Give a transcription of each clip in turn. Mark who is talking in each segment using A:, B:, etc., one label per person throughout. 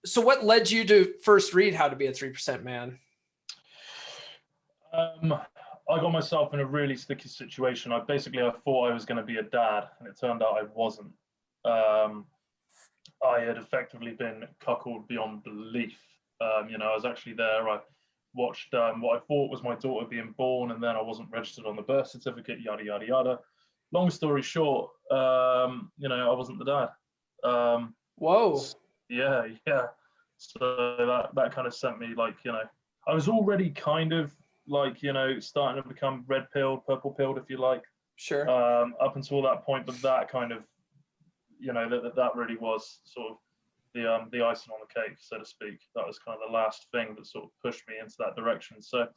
A: So what led you to first read How to Be a 3% Man?
B: I got myself in a really sticky situation. I thought I was going to be a dad, and it turned out I wasn't. Um, I had effectively been cuckolded beyond belief. I was actually there. I watched what I thought was my daughter being born, and then I wasn't registered on the birth certificate. Yada yada yada. Long story short, I wasn't the dad.
A: Whoa.
B: Yeah, yeah. So that kind of sent me I was already kind of starting to become red pilled, purple pilled, if you like.
A: Sure.
B: Up until that point, but that kind of that really was sort of the icing on the cake, so to speak. That was kind of the last thing that sort of pushed me into that direction. So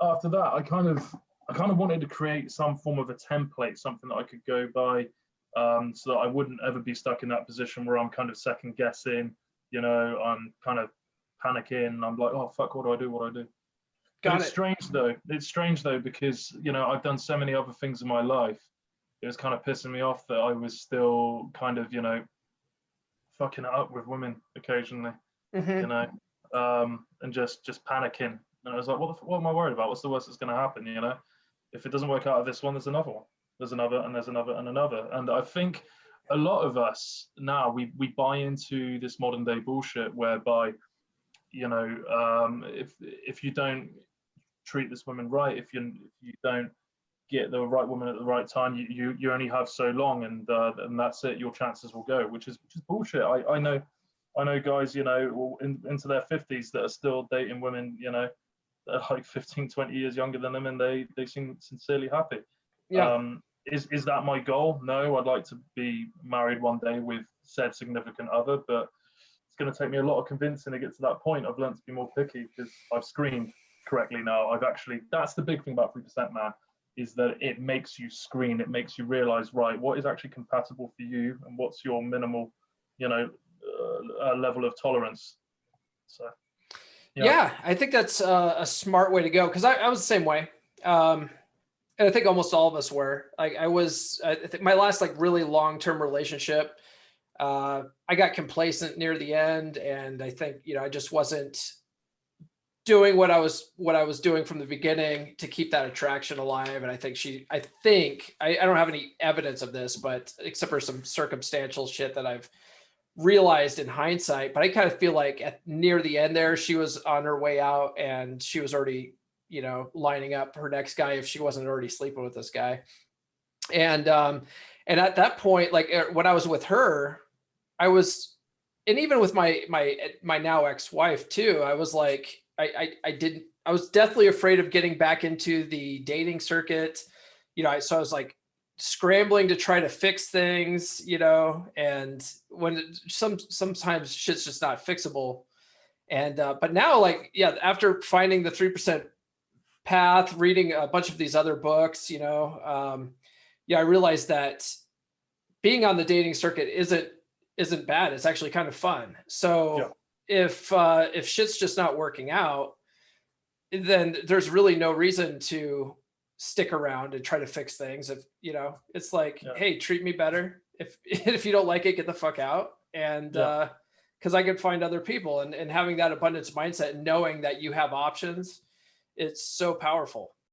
B: after that, I kind of wanted to create some form of a template, something that I could go by, so that I wouldn't ever be stuck in that position where I'm kind of second guessing. I'm kind of panicking. I'm like, oh fuck, what do I do? What do I do? But it's strange though. It's strange though because I've done so many other things in my life. It was kind of pissing me off that I was still kind of fucking it up with women occasionally, and just panicking. And I was like, what am I worried about? What's the worst that's going to happen? If it doesn't work out of this one, there's another one. There's another, and there's another, and another. And I think a lot of us now we buy into this modern day bullshit whereby if you don't treat this woman right, if you don't get the right woman at the right time, you only have so long, and that's it. Your chances will go, which is bullshit. I know guys into their 50s that are still dating women that are like 15, 20 years younger than them, and they seem sincerely happy.
A: Yeah.
B: Is that my goal? No, I'd like to be married one day with said significant other, but it's going to take me a lot of convincing to get to that point. I've learned to be more picky because I've screened correctly now. That's the big thing about 3% Man, is that it makes you screen. It makes you realize, right, what is actually compatible for you and what's your minimal, level of tolerance. So,
A: yeah, I think that's a smart way to go, because I was the same way. And I think almost all of us were. I think my last really long-term relationship, I got complacent near the end, and I think I just wasn't doing what I was doing from the beginning to keep that attraction alive. And I think I don't have any evidence of this, but except for some circumstantial shit that I've realized in hindsight, but I kind of feel like near the end there, she was on her way out, and she was already lining up her next guy if she wasn't already sleeping with this guy. And at that point, when I was with her, I was, and even with my now ex-wife too, I was like, I was deathly afraid of getting back into the dating circuit. So I was like scrambling to try to fix things, and when sometimes shit's just not fixable. And but now, after finding the 3% path, reading a bunch of these other books, I realized that being on the dating circuit isn't bad. It's actually kind of fun. So if shit's just not working out, then there's really no reason to stick around and try to fix things. If it's like, hey, treat me better. If you don't like it, get the fuck out. And because I could find other people, and having that abundance mindset and knowing that you have options, it's so powerful.